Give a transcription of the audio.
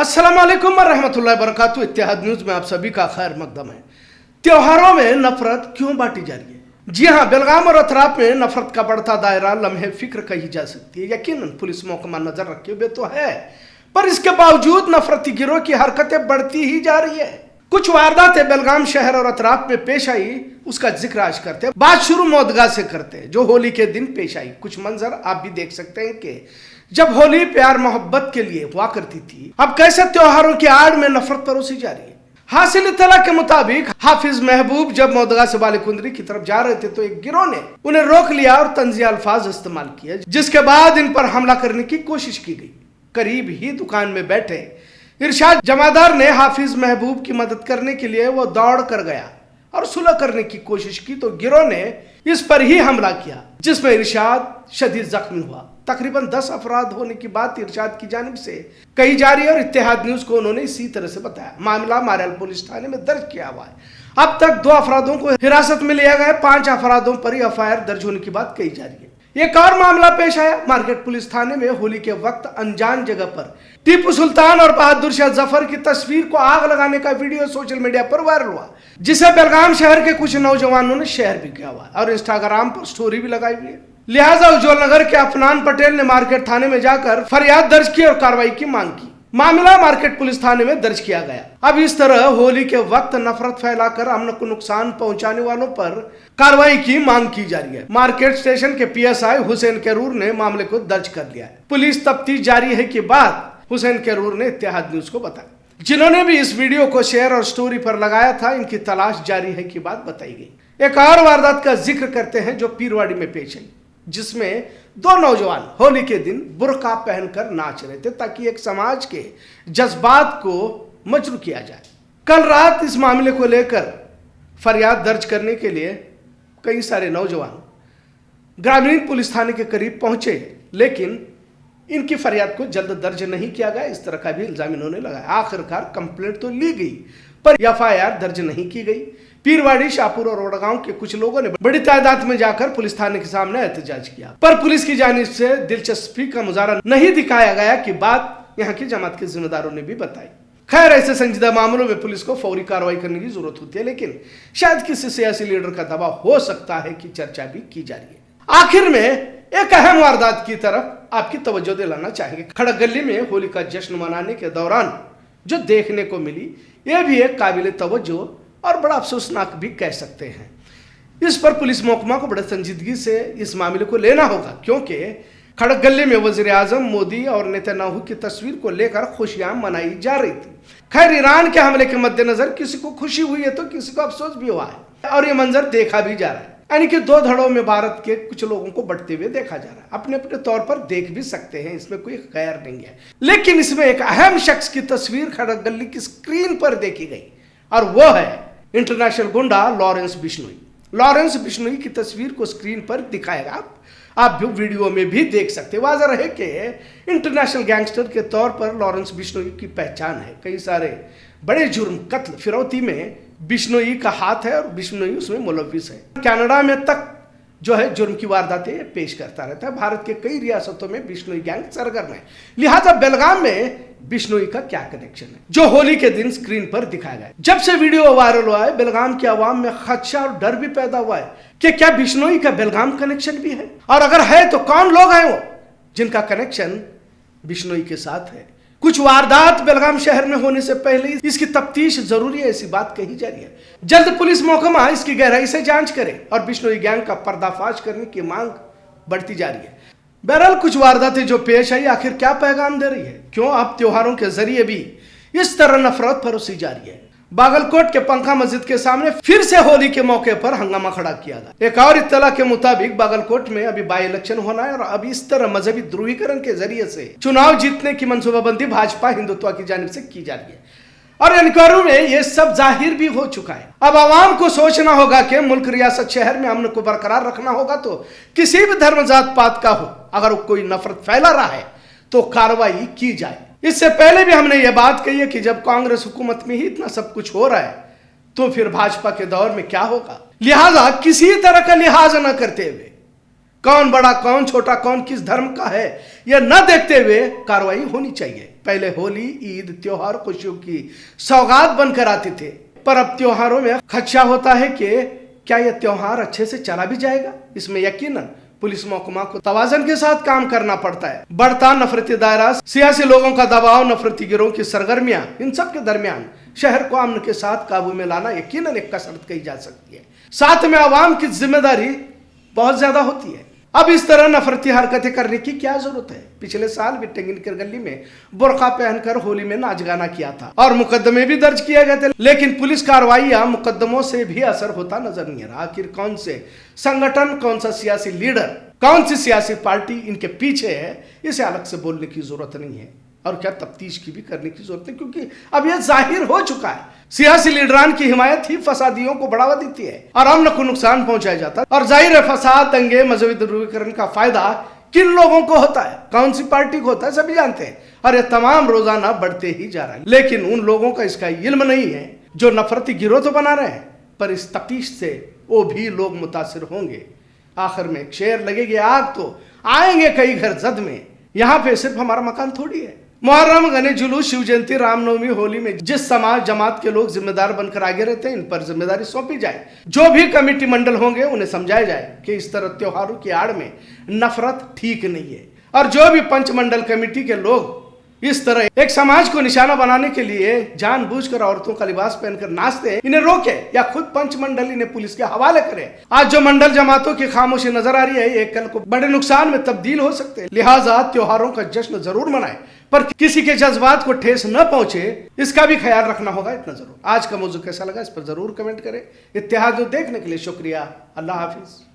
अस्सलाम वालेकुम रहमतुल्लाहि वबरकातुहू। इत्तेहाद न्यूज में आप सभी का खैर मकदम है। त्योहारों में नफरत क्यों बांटी जा रही है? जी हां, बेलगाम और अतराफ में नफरत का बढ़ता दायरा लम्हे फिक्र कही जा सकती है। यकीनन पुलिस महकमा नजर रखे हुए तो है, पर इसके बावजूद नफरती गिरोह की हरकतें बढ़ती ही जा रही है। कुछ वारदातें बेलगाम शहर और अतराफ में पेश आई, उसका जिक्र आज करते हैं। बात शुरू मौदगा से करते हैं, जो होली के दिन पेश आई। कुछ मंजर आप भी देख सकते हैं कि जब होली प्यार मोहब्बत के लिए हुआ करती थी, अब कैसे त्योहारों की आड़ में नफरत परोसी जा रही है। हासिल इत्तला के मुताबिक हाफिज महबूब जब मौदगा से बालिकुंदरी की तरफ जा रहे थे तो एक गिरोह ने उन्हें रोक लिया और तंजिया अल्फाज इस्तेमाल किए, जिसके बाद इन पर हमला करने की कोशिश की गई। करीब ही दुकान में बैठे इरशाद जमादार ने हाफिज महबूब की मदद करने के लिए वो दौड़ कर गया और सुलह करने की कोशिश की तो गिरोह ने इस पर ही हमला किया, जिसमें इरशाद शदीद जख्मी हुआ। तकरीबन 10 अफराद होने की बात इरशाद की जानिब से कही जा रही है और इत्तेहाद न्यूज को उन्होंने इसी तरह से बताया। मामला मारेल पुलिस थाने में दर्ज किया हुआ है। अब तक 2 अफरादों को हिरासत में लिया गया है। 5 अफरादों पर एफआईआर दर्ज होने की बात कही जा रही है। एक और मामला पेश आया मार्केट पुलिस थाने में। होली के वक्त अनजान जगह पर टीपू सुल्तान और बहादुर शाह जफर की तस्वीर को आग लगाने का वीडियो सोशल मीडिया पर वायरल हुआ, जिसे बेलगाम शहर के कुछ नौजवानों ने शेयर भी किया हुआ और इंस्टाग्राम पर स्टोरी भी लगाई हुई है। लिहाजा उज्जवल नगर के अफनान पटेल ने मार्केट थाने में जाकर फरियाद दर्ज की और कार्रवाई की मांग की। मामला मार्केट पुलिस थाने में दर्ज किया गया। अब इस तरह होली के वक्त नफरत फैलाकर अमन को नुकसान पहुंचाने वालों पर कार्रवाई की मांग की जा रही है। मार्केट स्टेशन के पीएसआई हुसैन कैरूर ने मामले को दर्ज कर लिया है। पुलिस तफ्तीश जारी है की बात हुसैन कैरूर ने इत्तेहाद न्यूज को बताया। जिन्होंने भी इस वीडियो को शेयर और स्टोरी पर लगाया था, इनकी तलाश जारी है की बात बताई गई। एक और वारदात का जिक्र करते हैं जो पीरवाड़ी में पेश आई, जिसमें 2 नौजवान होली के दिन बुर्का पहनकर नाच रहे थे ताकि एक समाज के जज्बात को मजरू किया जाए। कल रात इस मामले को लेकर फरियाद दर्ज करने के लिए कई सारे नौजवान ग्रामीण पुलिस थाने के करीब पहुंचे, लेकिन इनकी फरियाद को जल्द दर्ज नहीं किया गया, इस तरह का भी इल्जाम इन्होंने लगाया। आखिरकार कंप्लेंट तो ली गई पर एफआईआर दर्ज नहीं की गई। पीरवाड़ी, शाहपुर और ओड़गांव के कुछ लोगों ने बड़ी तादाद में जाकर पुलिस थाने के सामने एहतजाज किया, पर पुलिस की जानिब से दिलचस्पी का मुजाहरा नहीं दिखाया गया कि बात यहाँ की जमात के जिम्मेदारों ने भी बताई। खैर, ऐसे संजीदा मामलों में पुलिस को फौरी कार्रवाई करने की जरूरत होती है, लेकिन शायद किसी सियासी लीडर का दबाव हो सकता है कि चर्चा भी की जा रही है। आखिर में एक अहम वारदात की तरफ आपकी तवज्जो दिलाना चाहेंगे। खड़क गली में होली का जश्न मनाने के दौरान जो देखने को मिली, यह भी एक काबिल तवज्जो और बड़ा अफसोसनाक भी कह सकते हैं। इस पर पुलिस महकमा को बड़े संजीदगी से इस मामले को लेना होगा, क्योंकि खड़क गली में वजीर आजम मोदी और नेतन्याहू की तस्वीर को लेकर खुशियां मनाई जा रही थी। खैर, ईरान के हमले के मद्देनजर किसी को खुशी हुई है तो किसी को अफसोस भी हुआ है और ये मंजर देखा भी जा रहा है, यानी कि 2 धड़ों में भारत के कुछ लोगों को बढ़ते हुए देखा जा रहा है। अपने अपने तौर पर देख भी सकते हैं, इसमें कोई खैर नहीं है, लेकिन इसमें एक अहम शख्स की तस्वीर खड़क गली की स्क्रीन पर देखी गई और वो है इंटरनेशनल गुंडा लॉरेंस बिश्नोई। लॉरेंस बिश्नोई की तस्वीर को स्क्रीन पर दिखाएगा, आप भी वीडियो में भी देख सकते हैं। वाज़ह रहे कि इंटरनेशनल गैंगस्टर के तौर पर लॉरेंस बिश्नोई की पहचान है। कई सारे बड़े जुर्म, कत्ल, फिरौती में बिश्नोई का हाथ है और बिश्नोई उसमें मुलव्विस है। कनाडा में तक जो है जुर्म की वारदातें पेश करता रहता है। भारत के कई रियासतों में बिश्नोई गैंग सरगर्म है। लिहाजा बेलगाम में बिश्नोई का क्या कनेक्शन है जो होली के दिन स्क्रीन पर दिखाया गया? जब से वीडियो वायरल हुआ है, बेलगाम की आवाम में खदशा और डर भी पैदा हुआ है कि क्या बिश्नोई का बेलगाम कनेक्शन भी है, और अगर है तो कौन लोग हैं वो जिनका कनेक्शन बिश्नोई के साथ है। कुछ वारदात बेलगाम शहर में होने से पहले इसकी तफ्तीश जरूरी है, ऐसी बात कही जा रही है। जल्द पुलिस महकमा इसकी गहराई से जांच करे और बिश्नोई गैंग का पर्दाफाश करने की मांग बढ़ती जा रही है। बहरहाल, कुछ वारदातें जो पेश आई आखिर क्या पैगाम दे रही है? क्यों अब त्योहारों के जरिए भी इस तरह नफरत परोसी जा रही है? बागलकोट के पंखा मस्जिद के सामने फिर से होली के मौके पर हंगामा खड़ा किया गया। एक और इत्तला के मुताबिक बागलकोट में अभी बाई इलेक्शन होना है और अब इस तरह मजहबी ध्रुवीकरण के जरिए से चुनाव जीतने की मंसूबाबंदी भाजपा हिंदुत्व की जानिब से की जा रही है और इंक्वायरी में यह सब जाहिर भी हो चुका है। अब आवाम को सोचना होगा कि मुल्क, रियासत, शहर में अमन को बरकरार रखना होगा तो किसी भी धर्म, जात पात का हो, अगर कोई नफरत फैला रहा है तो कार्रवाई की जाए। इससे पहले भी हमने ये बात कही है कि जब कांग्रेस हुकूमत में ही इतना सब कुछ हो रहा है तो फिर भाजपा के दौर में क्या होगा। लिहाजा किसी तरह का लिहाज न करते हुए कौन बड़ा कौन छोटा, कौन किस धर्म का है, यह न देखते हुए कार्रवाई होनी चाहिए। पहले होली, ईद, त्योहार खुशियों की सौगात बनकर आते थे, पर अब त्योहारों में खदशा होता है कि क्या यह त्योहार अच्छे से चला भी जाएगा। इसमें यकीनन पुलिस महकमा को तवाज़ुन के साथ काम करना पड़ता है। बढ़ता नफरती दायरा, सियासी लोगों का दबाव, नफरती गिरोह की सरगर्मियां, इन सब के दरमियान शहर को अमन के साथ काबू में लाना यकीनन एक कसरत कही जा सकती है। साथ में आवाम की जिम्मेदारी बहुत ज्यादा होती है। अब इस तरह नफरती हरकतें करने की क्या जरूरत है। पिछले साल भी टेंगिनकर गली में बुर्का पहनकर होली में नाच गाना किया था और मुकदमे भी दर्ज किए गए थे, लेकिन पुलिस कार्रवाइयां मुकदमों से भी असर होता नजर नहीं आ रहा। आखिर कौन से संगठन, कौन सा सियासी लीडर, कौन सी सियासी पार्टी इनके पीछे है, इसे अलग से बोलने की जरूरत नहीं है और क्या तफ्तीश की भी करने की जरूरत है, क्योंकि अब यह जाहिर हो चुका है। सियासी लीडरान की हिमायत ही फसादियों को बढ़ावा देती है और अमन को नुकसान पहुंचाया जाता है। और जाहिर है फसाद, दंगे, मजहबी ध्रुवीकरण का फायदा किन लोगों को होता है, कौन सी पार्टी को होता है, सभी जानते हैं और यह तमाम रोजाना बढ़ते ही जा रहा है। लेकिन उन लोगों का इसका इल्म नहीं है जो नफरती गिरोह तो बना रहे हैं, पर इस तफ्तीश से वो भी लोग मुतासिर होंगे। आखिर में एक शेर लगेगी आग तो आएंगे कई घर जद में। यहाँ पे सिर्फ हमारा मकान थोड़ी है। मुहर्रम, गणेश जुलूस, शिव जयंती, रामनवमी, होली में जिस समाज जमात के लोग जिम्मेदार बनकर आगे रहते हैं, इन पर जिम्मेदारी सौंपी जाए। जो भी कमेटी मंडल होंगे उन्हें समझाया जाए कि इस तरह त्योहारों की आड़ में नफरत ठीक नहीं है। और जो भी पंचमंडल कमेटी के लोग इस तरह एक समाज को निशाना बनाने के लिए जानबूझकर औरतों का लिबास पहनकर नाचते हैं, इन्हें रोके या खुद पंचमंडल इन्हें पुलिस के हवाले करे। आज जो मंडल जमातों की खामोशी नजर आ रही है, ये कल को बड़े नुकसान में तब्दील हो सकते हैं। लिहाजा त्योहारों का जश्न जरूर मनाएं, पर किसी के जज्बात को ठेस न पहुंचे, इसका भी ख्याल रखना होगा। इतना जरूर। आज का मौजू कैसा लगा इस पर जरूर कमेंट करें। इत्तेहाद न्यूज़ देखने के लिए शुक्रिया। अल्लाह हाफिज।